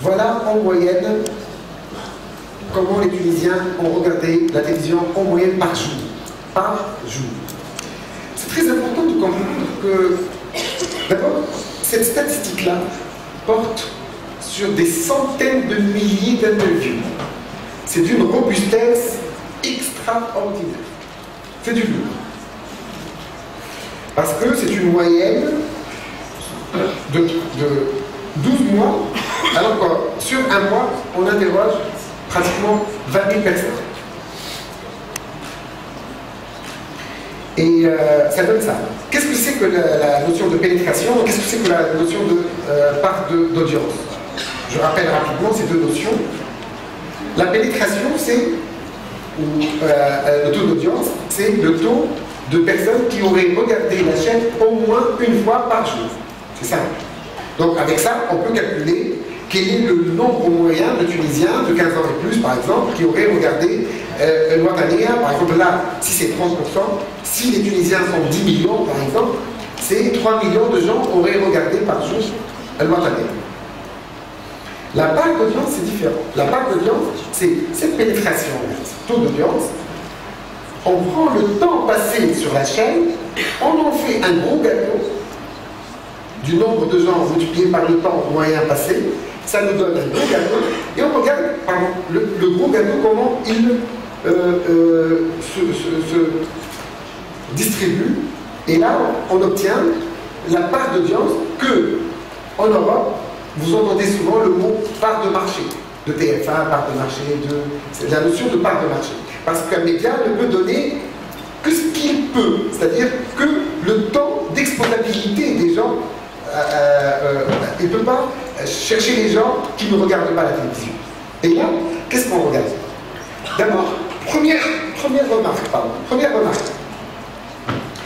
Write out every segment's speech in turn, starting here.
Voilà en moyenne comment les Tunisiens ont regardé la télévision en moyenne par jour. Par jour. C'est très important de comprendre que, d'abord, cette statistique-là porte sur des centaines de milliers d'interviews. C'est d'une robustesse extraordinaire. C'est du lourd. Parce que c'est une moyenne de 12 mois, alors que sur un mois, on interroge pratiquement 20 000 personnes. Et ça donne ça. Qu'est-ce que c'est que la notion de pénétration? Qu'est-ce que c'est que la notion de part d'audience? Je rappelle rapidement ces deux notions. La pénétration, c'est, le taux d'audience, c'est le taux de personnes qui auraient regardé la chaîne au moins une fois par jour. C'est ça. Donc avec ça, on peut calculer quel est le nombre moyen de Tunisiens de 15 ans et plus, par exemple, qui auraient regardé Al-Wataniya. Par exemple, là, si c'est 30%, si les Tunisiens sont 10 millions, par exemple, c'est 3 millions de gens auraient regardé par jour Al-Wataniya. La part d'audience, c'est différent. La part d'audience, c'est cette pénétration, taux d'audience. On prend le temps passé sur la chaîne, on en fait un gros gâteau du nombre de gens multiplié par le temps moyen passé, ça nous donne un gros gâteau, et on regarde pardon, le gros gâteau, comment il se distribue, et là on obtient la part d'audience que, en Europe, vous entendez souvent le mot part de marché, de TF1, part de marché, c'est la notion de part de marché. Parce qu'un média ne peut donner que ce qu'il peut, c'est-à-dire que le temps d'exploitabilité des gens, il ne peut pas chercher les gens qui ne regardent pas la télévision. Et là, qu'est-ce qu'on regarde? D'abord, première remarque.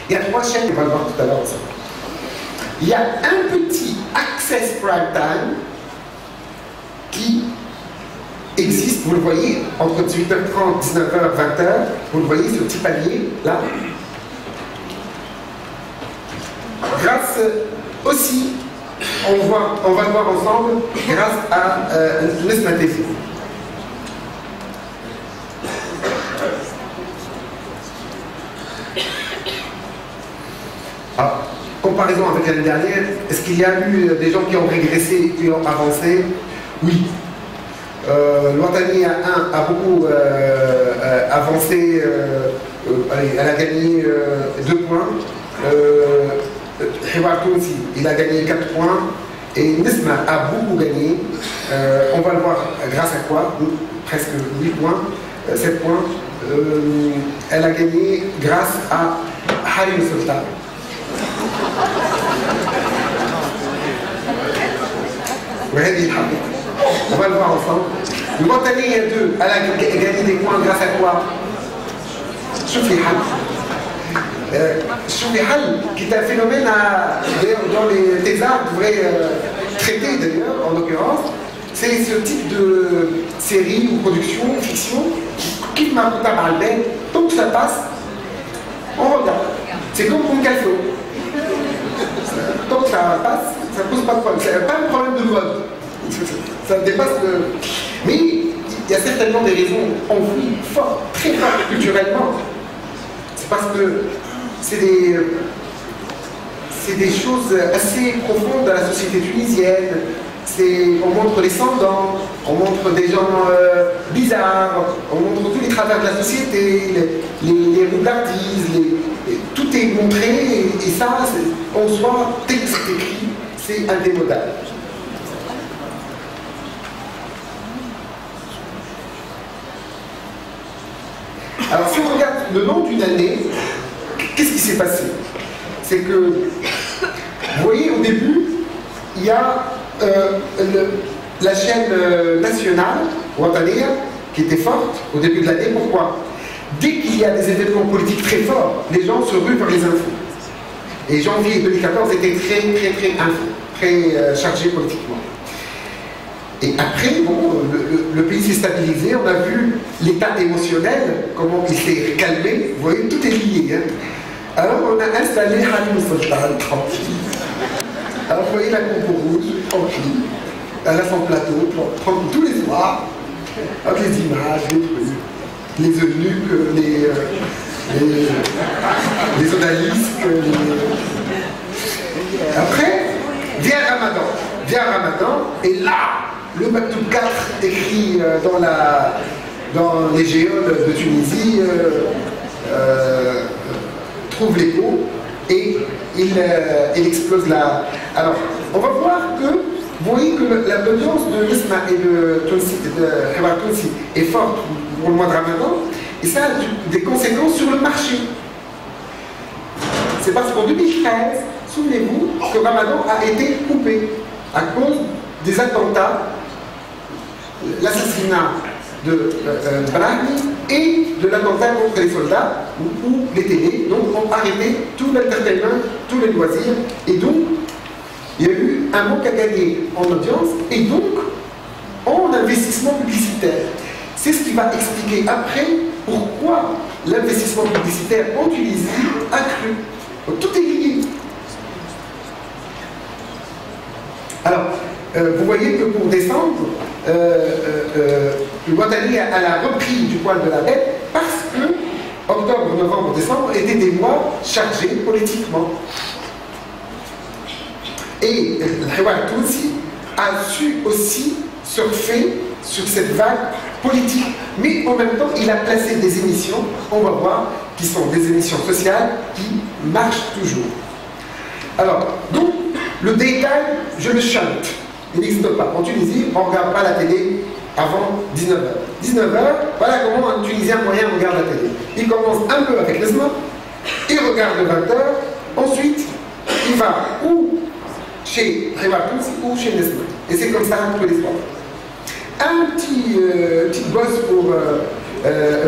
Il y a 3 chaînes, on va le voir tout à l'heure ensemble. Il y a un petit Access Prime Time qui existe, vous le voyez, entre 18h30, 19h, 20h, vous le voyez, ce petit palier, là. Grâce aussi, on va le voir ensemble, grâce à l'Esmatésie. Comparaison avec l'année dernière, est-ce qu'il y a eu des gens qui ont régressé, qui ont avancé? Oui. Al-Wataniya 1 a beaucoup avancé, elle a gagné 2 points. Hiwar Tounsi, il a gagné 4 points. Et Nesma a beaucoup gagné. On va le voir grâce à quoi? Presque 8 points, 7 points. Elle a gagné grâce à Harim Sultan. On va le voir ensemble. Al-Wataniya 2, elle a gagné des points grâce à quoi? Choufi Hal, qui est un phénomène dans les thésards, devrait traiter d'ailleurs, en l'occurrence, c'est ce type de série ou production, fiction, qui m'a coûté par le bain, tant que ça passe, on regarde. C'est comme pour Calcio. Tant que ça passe, ça ne pose pas de problème. C'est pas un problème de mode. Ça dépasse le... Mais il y a certainement des raisons en vue fortes, très fortes culturellement. C'est parce que c'est des choses assez profondes dans la société tunisienne. On montre les sans-dents, on montre des gens bizarres, on montre tous les travers de la société, les rougardises, tout est montré, et ça, en soi, dès que c'est écrit, c'est indémodable. Alors si on regarde le long d'une année, qu'est-ce qui s'est passé? C'est que, vous voyez, au début, il y a la chaîne nationale, Wataniya, qui était forte au début de l'année. Pourquoi? Dès qu'il y a des événements politiques très forts, les gens se ruent vers les infos. Et janvier 2014 était très chargé politiquement. Et après, bon, le pays s'est stabilisé, on a vu l'état émotionnel, comment il s'est calmé, vous voyez, tout est lié. Hein. Alors on a installé Halim Sultan, tranquille. Alors vous voyez la coupe rouge, tranquille. elle a son plateau, prendre tous les soirs, avec les images, les eunuques, les odalisques. Après, vient Ramadan, et là, le Maktoub 4 écrit dans les géodes de Tunisie trouve l'écho et il explose là. Alors, on va voir que vous voyez que l'audience de l'Isma et de Khibar Tounsi est forte pour le mois de Ramadan, et ça a des conséquences sur le marché. C'est parce qu'en 2013, souvenez-vous que Ramadan a été coupé à cause des attentats, l'assassinat de Brahmi et de l'attentat contre les soldats, où les télés ont arrêté tout l'entertainment, tous les loisirs, et donc il y a eu un manque à gagner en audience et donc en investissement publicitaire. C'est ce qui va expliquer après pourquoi l'investissement publicitaire en Tunisie a cru. Donc, tout est lié. Alors, vous voyez que pour décembre, le Ouattani a repris du poil de la bête parce que octobre, novembre, décembre étaient des mois chargés politiquement. Et le Khibar Tounsi a su aussi surfer sur cette vague politique. Mais en même temps, il a placé des émissions, on va voir, qui sont des émissions sociales qui marchent toujours. Alors, donc, le détail, je le chante. Il n'existe pas. En Tunisie, on ne regarde pas la télé avant 19h. 19h, voilà comment un Tunisien moyen regarde la télé. Il commence un peu avec l'ESMA, il regarde 20h, ensuite, il va ou chez Khibar Tounsi ou chez Nesma. Et c'est comme ça tous les soirs. Un petit boss pour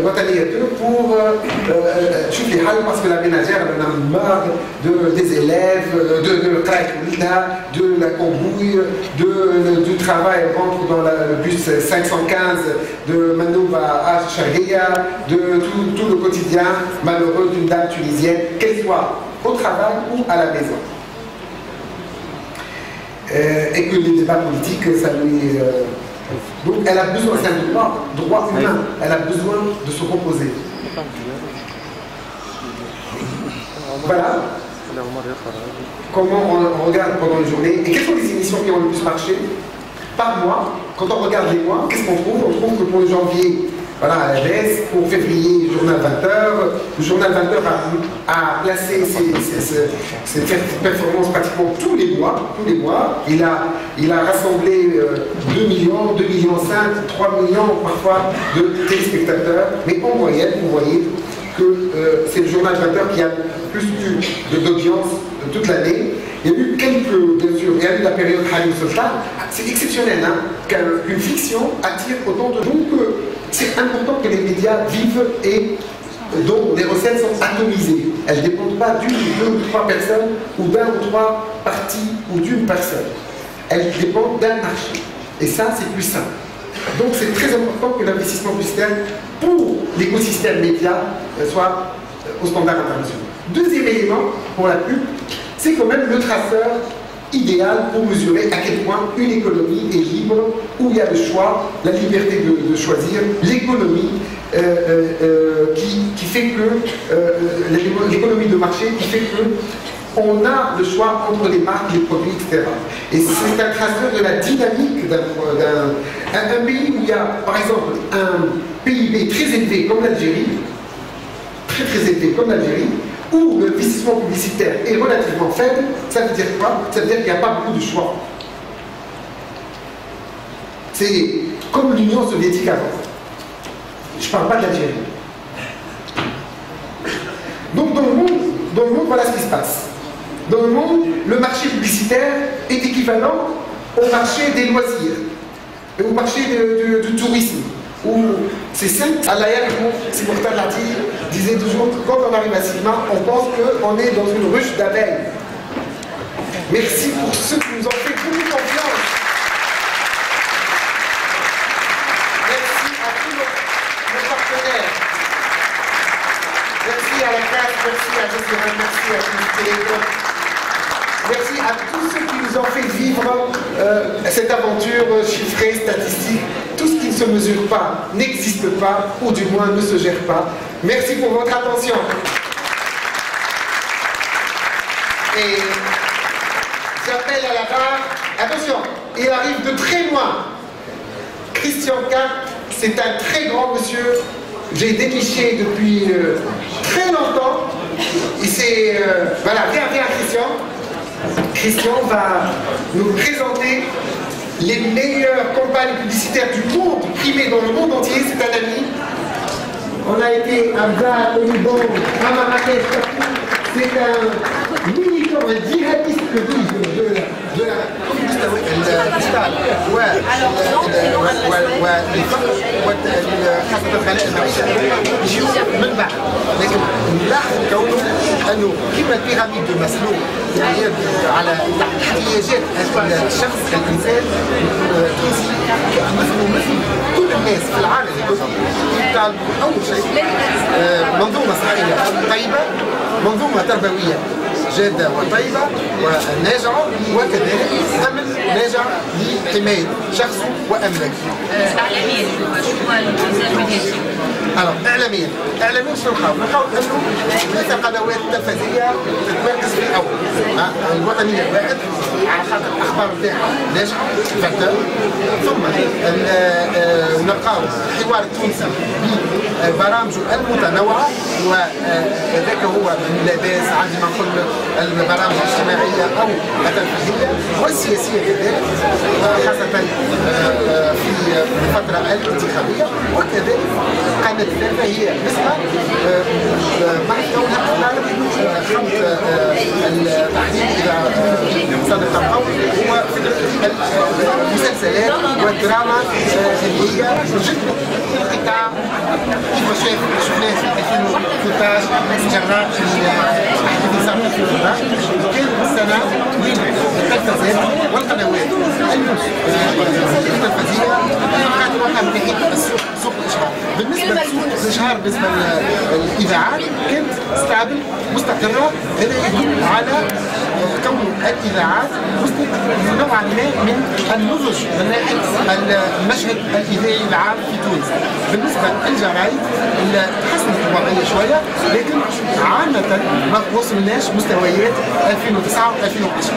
Ouattani pour chauffer les halles parce que la ménagère en a marre des élèves, de la cambouille, du travail, elle rentre dans le bus 515 de Manouba à Charia, de tout le quotidien malheureux d'une dame tunisienne, qu'elle soit au travail ou à la maison. Et que les débats politiques, ça lui... donc elle a besoin, c'est un droit humain, elle a besoin de se reposer. Voilà comment on regarde pendant une journée. Et quelles sont les émissions qui ont le plus marché par mois? Quand on regarde les mois, qu'est-ce qu'on trouve? On trouve que pour le janvier, voilà, à la baisse, pour février, journal 20h. Le journal 20h a placé ses performances pratiquement tous les mois. Il a rassemblé 2 millions, 2,5 millions, 3 millions parfois de téléspectateurs. Mais en moyenne, vous voyez que c'est le journal 20h qui a plus d'audience toute l'année. Il y a eu quelques, bien sûr, il y a eu la période Halim Sultan. C'est exceptionnel hein, qu'une fiction attire autant de gens. Donc c'est important que les médias vivent et dont les recettes sont atomisées. Elles ne dépendent pas d'une, deux ou trois personnes ou d'un ou trois partis ou d'une personne. Elles dépendent d'un marché. Et ça, c'est plus simple. Donc c'est très important que l'investissement publicitaire pour l'écosystème média soit au standard international. Deuxième élément pour la pub, c'est quand même le traceur idéal pour mesurer à quel point une économie est libre, où il y a le choix, la liberté de choisir, l'économie qui fait que, l'économie de marché qui fait que on a le choix entre les marques, les produits, etc. Et c'est un traceur de la dynamique d'un pays où il y a, par exemple, un PIB très élevé comme l'Algérie, très élevé comme l'Algérie, où l'investissement publicitaire est relativement faible. Ça veut dire quoi? Ça veut dire qu'il n'y a pas beaucoup de choix. C'est comme l'Union soviétique avant. Je ne parle pas de l'Algérie. Donc dans le monde, voilà ce qui se passe. Dans le monde, le marché publicitaire est équivalent au marché des loisirs, et au marché du tourisme, où c'est simple. Allah si Mokhtar Lati disait toujours que quand on arrive à Silma, on pense qu'on est dans une ruche d'abeilles. Merci pour ceux qui nous ont fait beaucoup confiance. Merci à tous nos partenaires. Merci à la CAF, merci à Joseph, merci à tous les télécoms. Merci à tous ceux qui nous ont fait vivre cette aventure chiffrée, statistique. Tout ce qui ne se mesure pas n'existe pas, ou du moins ne se gère pas. Merci pour votre attention. Et j'appelle à la barre. Attention, il arrive de très loin. Christian K, c'est un très grand monsieur. J'ai déniché depuis très longtemps. Et c'est... voilà, viens Christian. Christian va nous présenter les meilleures campagnes publicitaires du monde, primées dans le monde entier. C'est un ami. On a été à Bâle, au Liban, à Marrakech. C'est un militant, un djihadiste que dis-je de la الاشتغال والفقر وخاصة الغلاء المعيشة يجيو من بعد، لكن نلاحظ كونه انه كما البيراميد دو ماسلو على احتياجات الشخص الانسان التونسي مثل كل الناس في العالم يطالبوا اول شيء منظومة صحية طيبة، منظومة تربوية جادة وطيبة وناجعة، وكذلك أمن ناجع لحماية شخصه وأملاكه. إعلاميا شو هو الميديا؟ إعلاميا شنو نحاول؟ نحاول أنه ثلاث قنوات تلفزية تتمركز في الأول. الوطنية واحد على خاطر الأخبار نتاعها ناجحة فاكتور، ثم نلقاو الحوار التونسي ببرامجه المتنوعة، وذاك هو من لاباس عندما نقول البرامج الاجتماعية أو الترفيهية والسياسية كذلك، خاصة في الفترة الانتخابية، وكذلك قناة الثالثة هي نسبة مع كونها تقارب خمس التحديد إذا صدق القول هو فكرة المسلسلات والدراما اللي هي جد القطاع كيف شفناه في 2013 جراء الانتصار في 2013 كان السنة من التلفزيون والقنوات التلفزيونية كانت واحدة من ناحية سوق الإشهار. بالنسبة لسوق الإشهار بالنسبة للإذاعات كانت ستابل مستقرة. هذا يدل على كون الإذاعات نوعا ما من النضج من ناحية المشهد الإذاعي العام في تونس. بالنسبة للجرايد تحسنت الوضعية شوية، لكن عامة ما وصلناش مستويات 2009 و 2010.